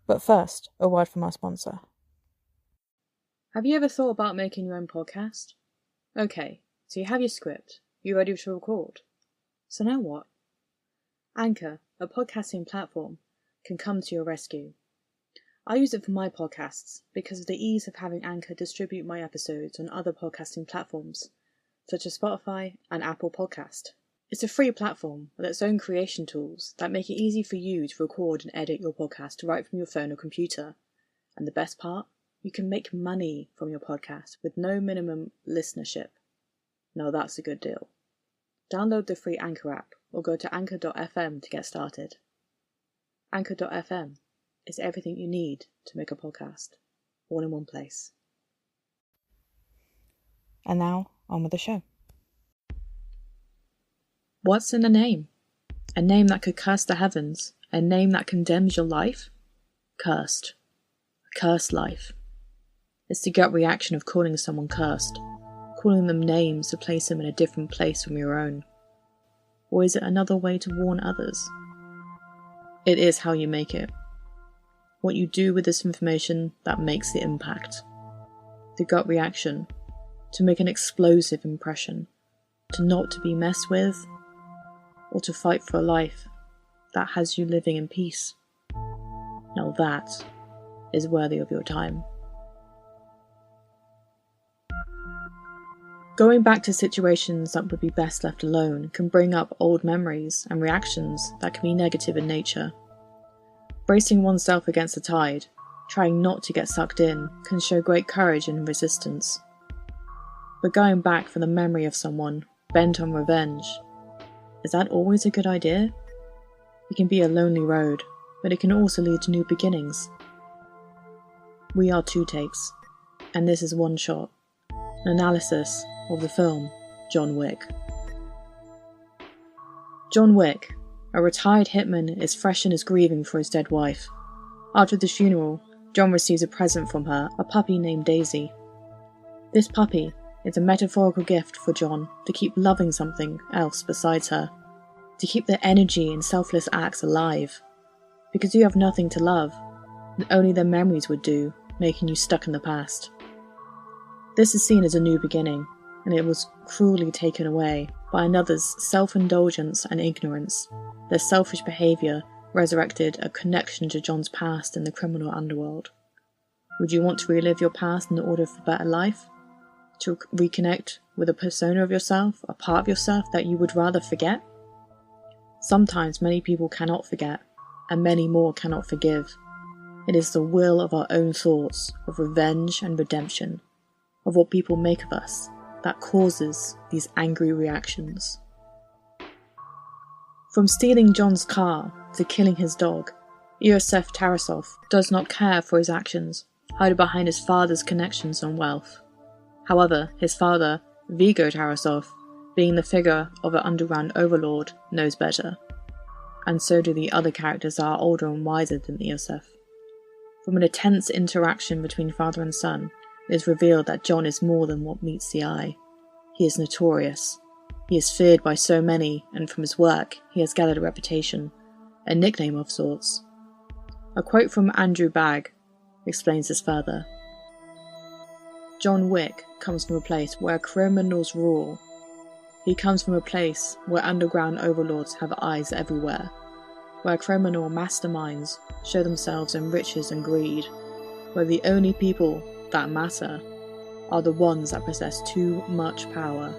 But first, a word from our sponsor. Have you ever thought about making your own podcast? Okay, so you have your script, you're ready to record. So now what? Anchor, a podcasting platform, can come to your rescue. I use it for my podcasts because of the ease of having Anchor distribute my episodes on other podcasting platforms, such as Spotify and Apple Podcast. It's a free platform with its own creation tools that make it easy for you to record and edit your podcast right from your phone or computer. And the best part? You can make money from your podcast with no minimum listenership. Now that's a good deal. Download the free Anchor app or go to anchor.fm to get started. Anchor.fm is everything you need to make a podcast, all in one place. And now, on with the show. What's in a name? A name that could curse the heavens, a name that condemns your life? Cursed. A cursed life. It's the gut reaction of calling someone cursed, calling them names to place them in a different place from your own. Or is it another way to warn others? It is how you make it. What you do with this information that makes the impact. The gut reaction, to make an explosive impression, to not to be messed with, or to fight for a life that has you living in peace. Now that is worthy of your time. Going back to situations that would be best left alone can bring up old memories and reactions that can be negative in nature. Bracing oneself against the tide, trying not to get sucked in, can show great courage and resistance. But going back for the memory of someone, bent on revenge, is that always a good idea? It can be a lonely road, but it can also lead to new beginnings. We are two takes, and this is one shot, an analysis of the film John Wick. John Wick, a retired hitman, is fresh in his grieving for his dead wife. After the funeral, John receives a present from her, a puppy named Daisy. This puppy is a metaphorical gift for John to keep loving something else besides her, to keep their energy and selfless acts alive. Because you have nothing to love, and only their memories would do, making you stuck in the past. This is seen as a new beginning, and it was cruelly taken away by another's self-indulgence and ignorance. Their selfish behaviour resurrected a connection to John's past in the criminal underworld. Would you want to relive your past in order for a better life? To reconnect with a persona of yourself, a part of yourself that you would rather forget? Sometimes many people cannot forget, and many more cannot forgive. It is the will of our own thoughts, of revenge and redemption, of what people make of us, that causes these angry reactions. From stealing John's car to killing his dog, Iosef Tarasov does not care for his actions, hiding behind his father's connections and wealth. However, his father, Viggo Tarasov, being the figure of an underground overlord, knows better. And so do the other characters that are older and wiser than Iosef. From an intense interaction between father and son, it is revealed that John is more than what meets the eye. He is notorious. He is feared by so many, and from his work, he has gathered a reputation, a nickname of sorts. A quote from Andrew Bagg explains this further. John Wick comes from a place where criminals rule. He comes from a place where underground overlords have eyes everywhere, where criminal masterminds show themselves in riches and greed, where the only people that matter are the ones that possess too much power,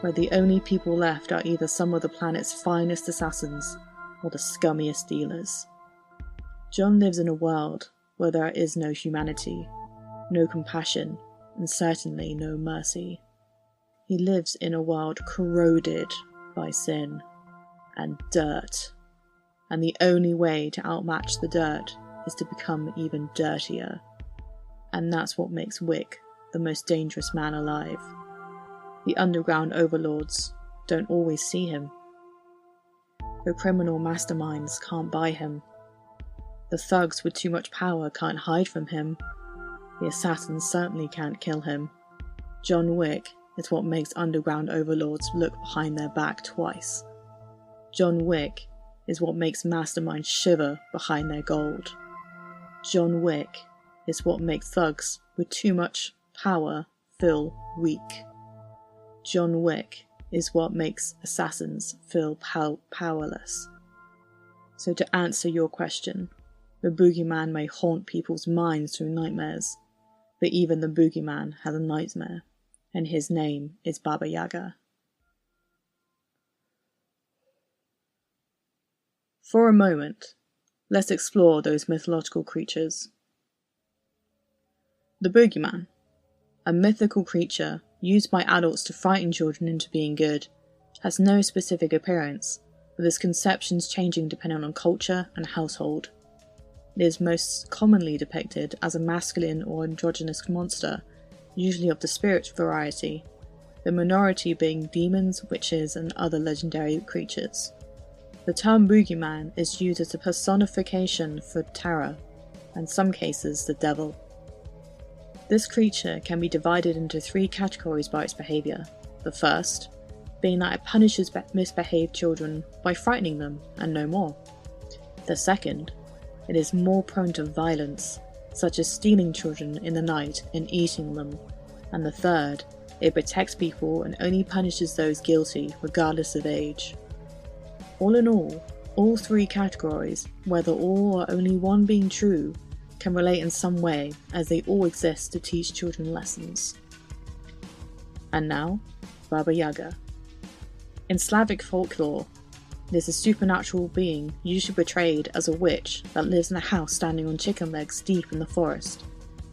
where the only people left are either some of the planet's finest assassins or the scummiest dealers. John lives in a world where there is no humanity, no compassion, and certainly no mercy. He lives in a world corroded by sin and dirt, and the only way to outmatch the dirt is to become even dirtier. And that's what makes Wick the most dangerous man alive. The underground overlords don't always see him. The criminal masterminds can't buy him. The thugs with too much power can't hide from him. The assassins certainly can't kill him. John Wick is what makes underground overlords look behind their back twice. John Wick is what makes masterminds shiver behind their gold. John Wick is what makes thugs with too much power feel weak. John Wick is what makes assassins feel powerless. So to answer your question, the boogeyman may haunt people's minds through nightmares, but even the boogeyman has a nightmare, and his name is Baba Yaga. For a moment, let's explore those mythological creatures. The boogeyman, a mythical creature used by adults to frighten children into being good, has no specific appearance, with its conceptions changing depending on culture and household. It is most commonly depicted as a masculine or androgynous monster, usually of the spirit variety, the minority being demons, witches, and other legendary creatures. The term boogeyman is used as a personification for terror, and in some cases the devil. This creature can be divided into 3 categories by its behaviour. The first being that it punishes misbehaved children by frightening them and no more. The second, it is more prone to violence, such as stealing children in the night and eating them. And the third, it protects people and only punishes those guilty regardless of age. All in all 3 categories, whether all or only one being true, can relate in some way, as they all exist to teach children lessons. And now, Baba Yaga. In Slavic folklore, it is a supernatural being usually portrayed as a witch that lives in a house standing on chicken legs deep in the forest.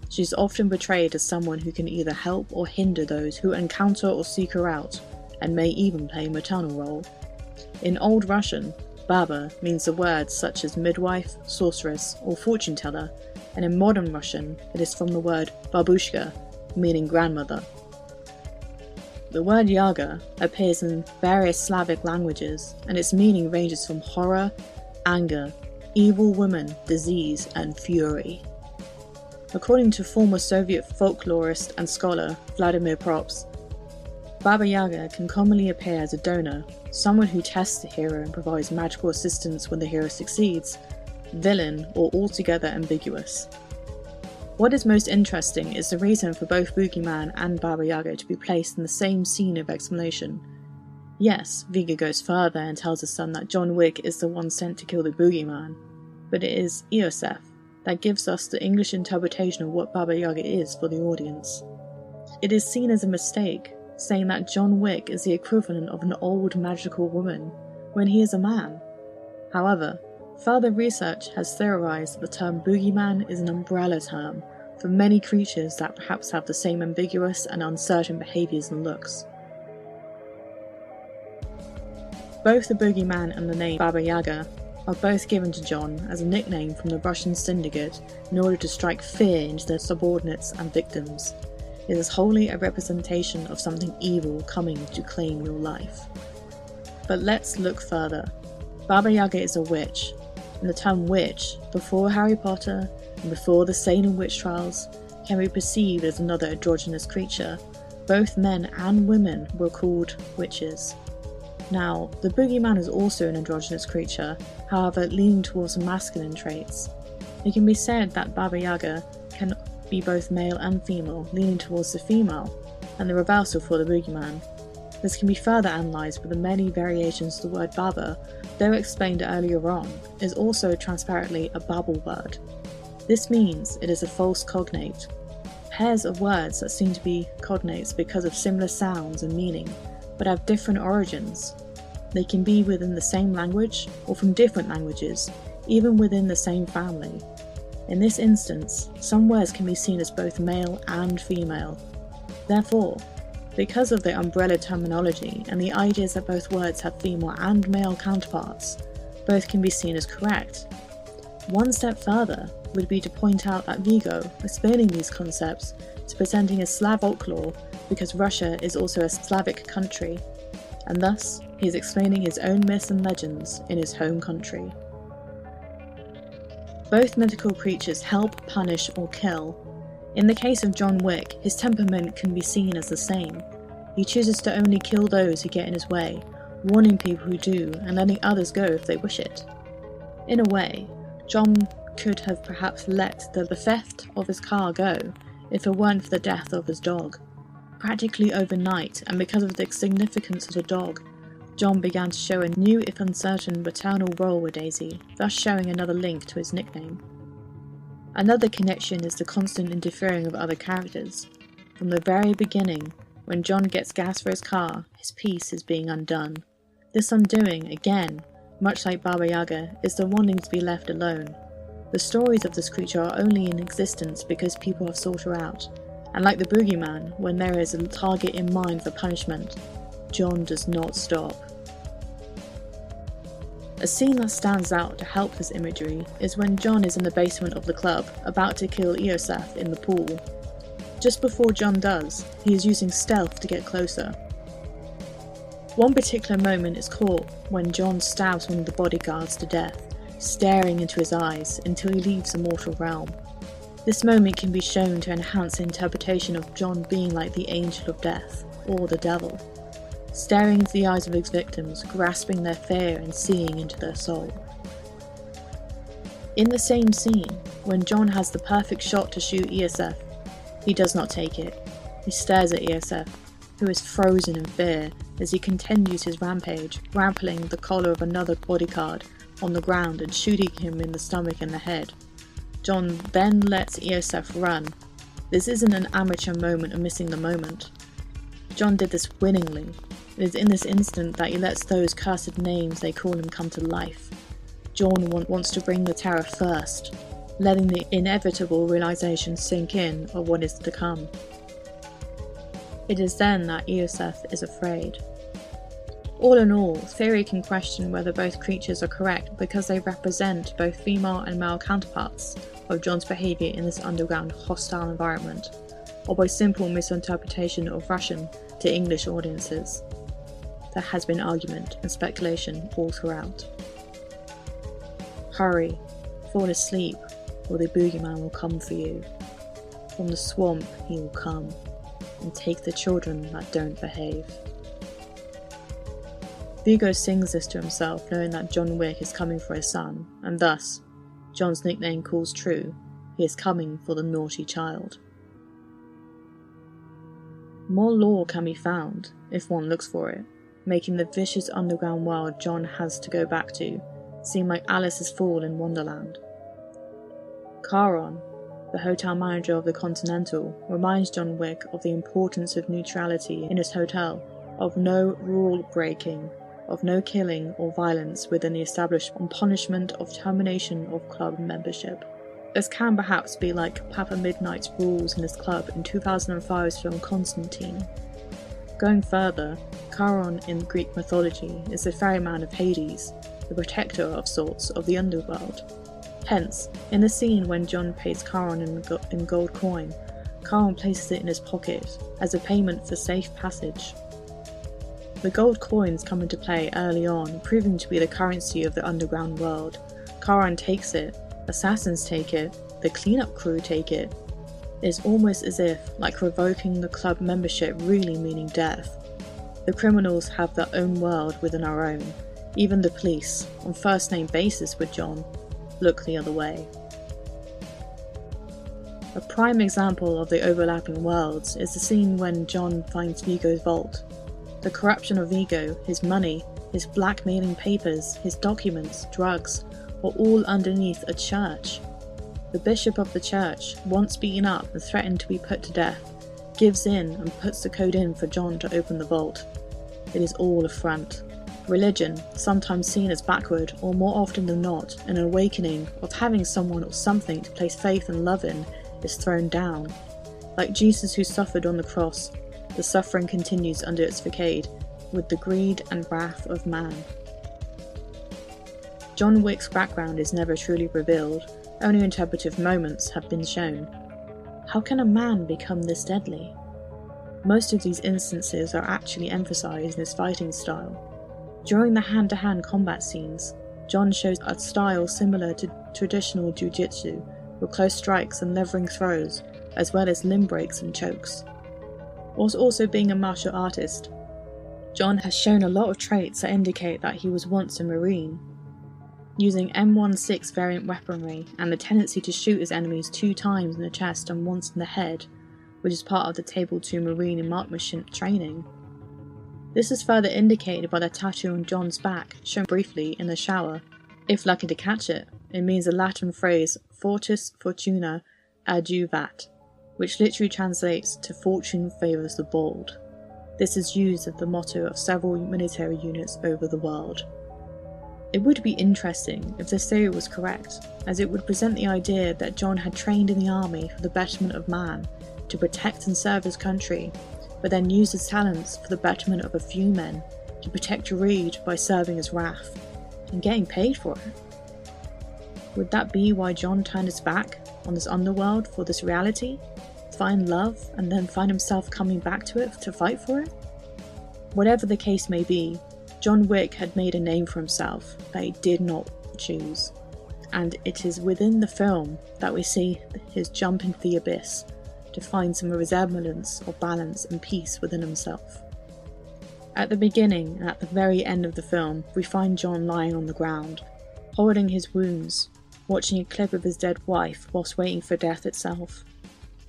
She is often portrayed as someone who can either help or hinder those who encounter or seek her out, and may even play a maternal role. In Old Russian, Baba means the words such as midwife, sorceress, or fortune teller, and in Modern Russian it is from the word babushka, meaning grandmother. The word Yaga appears in various Slavic languages, and its meaning ranges from horror, anger, evil woman, disease, and fury. According to former Soviet folklorist and scholar Vladimir Props, Baba Yaga can commonly appear as a donor, someone who tests the hero and provides magical assistance when the hero succeeds, villain, or altogether ambiguous. What is most interesting is the reason for both Boogeyman and Baba Yaga to be placed in the same scene of explanation. Yes, Viga goes further and tells his son that John Wick is the one sent to kill the Boogeyman, but it is Iosef that gives us the English interpretation of what Baba Yaga is for the audience. It is seen as a mistake, saying that John Wick is the equivalent of an old magical woman, when he is a man. However, further research has theorized that the term boogeyman is an umbrella term for many creatures that perhaps have the same ambiguous and uncertain behaviors and looks. Both the boogeyman and the name Baba Yaga are both given to John as a nickname from the Russian syndicate in order to strike fear into their subordinates and victims. It is wholly a representation of something evil coming to claim your life. But let's look further. Baba Yaga is a witch, and the term witch, before Harry Potter and before the Salem witch trials, can be perceived as another androgynous creature. Both men and women were called witches. Now, the boogeyman is also an androgynous creature, however leaning towards masculine traits. It can be said that Baba Yaga can be both male and female, leaning towards the female, and the reversal for the boogeyman. This can be further analysed with the many variations of the word Baba, though explained earlier on, is also transparently a babble word. This means it is a false cognate. Pairs of words that seem to be cognates because of similar sounds and meaning, but have different origins. They can be within the same language, or from different languages, even within the same family. In this instance, some words can be seen as both male and female. Therefore, because of the umbrella terminology and the ideas that both words have female and male counterparts, both can be seen as correct. One step further would be to point out that Vigo, explaining these concepts, is presenting a Slav folklore because Russia is also a Slavic country, and thus he is explaining his own myths and legends in his home country. Both mythical creatures help, punish, or kill. In the case of John Wick, his temperament can be seen as the same. He chooses to only kill those who get in his way, warning people who do and letting others go if they wish it. In a way, John could have perhaps let the theft of his car go if it weren't for the death of his dog. Practically overnight, and because of the significance of the dog, John began to show a new if uncertain maternal role with Daisy, thus showing another link to his nickname. Another connection is the constant interfering of other characters. From the very beginning, when John gets gas for his car, his peace is being undone. This undoing, again, much like Baba Yaga, is the wanting to be left alone. The stories of this creature are only in existence because people have sought her out, and like the boogeyman, when there is a target in mind for punishment, John does not stop. A scene that stands out to help this imagery is when John is in the basement of the club, about to kill Iosef in the pool. Just before John does, he is using stealth to get closer. One particular moment is caught when John stabs one of the bodyguards to death, staring into his eyes until he leaves the mortal realm. This moment can be shown to enhance the interpretation of John being like the angel of death, or the devil, staring into the eyes of his victims, grasping their fear and seeing into their soul. In the same scene, when John has the perfect shot to shoot Iosef, he does not take it. He stares at Iosef, who is frozen in fear as he continues his rampage, grappling the collar of another bodyguard on the ground and shooting him in the stomach and the head. John then lets Iosef run. This isn't an amateur moment of missing the moment. John did this willingly. It is in this instant that he lets those cursed names they call him come to life. John wants to bring the terror first, letting the inevitable realization sink in of what is to come. It is then that Iosef is afraid. All in all, theory can question whether both creatures are correct because they represent both female and male counterparts of John's behaviour in this underground hostile environment, or by simple misinterpretation of Russian to English audiences. There has been argument and speculation all throughout. Hurry, fall asleep, or the boogeyman will come for you. From the swamp he will come, and take the children that don't behave. Viggo sings this to himself, knowing that John Wick is coming for his son, and thus, John's nickname calls true, he is coming for the naughty child. More lore can be found, if one looks for it, making the vicious underground world John has to go back to seem like Alice's Fall in Wonderland. Charon, the hotel manager of the Continental, reminds John Wick of the importance of neutrality in his hotel, of no rule breaking, of no killing or violence within the establishment on punishment of termination of club membership. This can perhaps be like Papa Midnight's rules in his club in 2005's film Constantine. Going further, Charon in Greek mythology is the ferryman of Hades, the protector of sorts of the underworld. Hence, in the scene when John pays Charon in gold coin, Charon places it in his pocket as a payment for safe passage. The gold coins come into play early on, proving to be the currency of the underground world. Charon takes it, assassins take it, the cleanup crew take it. It is almost as if, like revoking the club membership really meaning death. The criminals have their own world within our own. Even the police, on first-name basis with John, look the other way. A prime example of the overlapping worlds is the scene when John finds Viggo's vault. The corruption of Viggo, his money, his blackmailing papers, his documents, drugs, are all underneath a church. The bishop of the church, once beaten up and threatened to be put to death, gives in and puts the code in for John to open the vault. It is all a front. Religion, sometimes seen as backward, or more often than not, an awakening of having someone or something to place faith and love in, is thrown down. Like Jesus who suffered on the cross, the suffering continues under its facade, with the greed and wrath of man. John Wick's background is never truly revealed, only interpretive moments have been shown. How can a man become this deadly? Most of these instances are actually emphasized in his fighting style. During the hand-to-hand combat scenes, John shows a style similar to traditional jiu-jitsu, with close strikes and levering throws, as well as limb breaks and chokes. Whilst also being a martial artist, John has shown a lot of traits that indicate that he was once a Marine. Using M16 variant weaponry and the tendency to shoot his enemies 2 times in the chest and once in the head, which is part of the Table 2 Marine and Marksmanship training. This is further indicated by the tattoo on John's back, shown briefly in the shower. If lucky to catch it, it means the Latin phrase Fortis Fortuna Adjuvat, which literally translates to Fortune favours the bold. This is used as the motto of several military units over the world. It would be interesting if this theory was correct, as it would present the idea that John had trained in the army for the betterment of man, to protect and serve his country, but then used his talents for the betterment of a few men, to protect Reed by serving as Wrath, and getting paid for it. Would that be why John turned his back on this underworld for this reality, find love, and then find himself coming back to it to fight for it? Whatever the case may be, John Wick had made a name for himself that he did not choose, and it is within the film that we see his jump into the abyss to find some resemblance or balance and peace within himself. At the beginning and at the very end of the film, we find John lying on the ground, holding his wounds, watching a clip of his dead wife whilst waiting for death itself.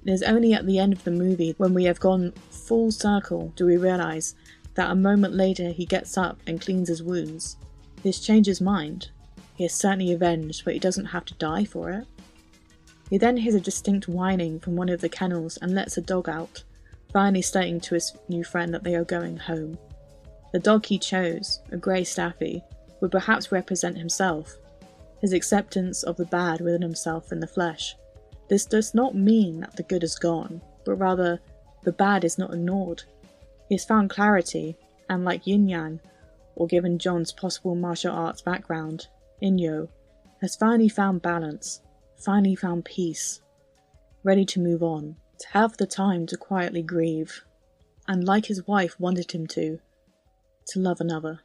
It is only at the end of the movie, when we have gone full circle, do we realise that a moment later he gets up and cleans his wounds. He has changed his mind. He is certainly avenged, but he doesn't have to die for it. He then hears a distinct whining from one of the kennels and lets a dog out, finally stating to his new friend that they are going home. The dog he chose, a grey staffy, would perhaps represent himself, his acceptance of the bad within himself in the flesh. This does not mean that the good is gone, but rather the bad is not ignored. He has found clarity, and like yin-yang, or given John's possible martial arts background, Inyo, has finally found balance, finally found peace, ready to move on, to have the time to quietly grieve, and like his wife wanted him to love another.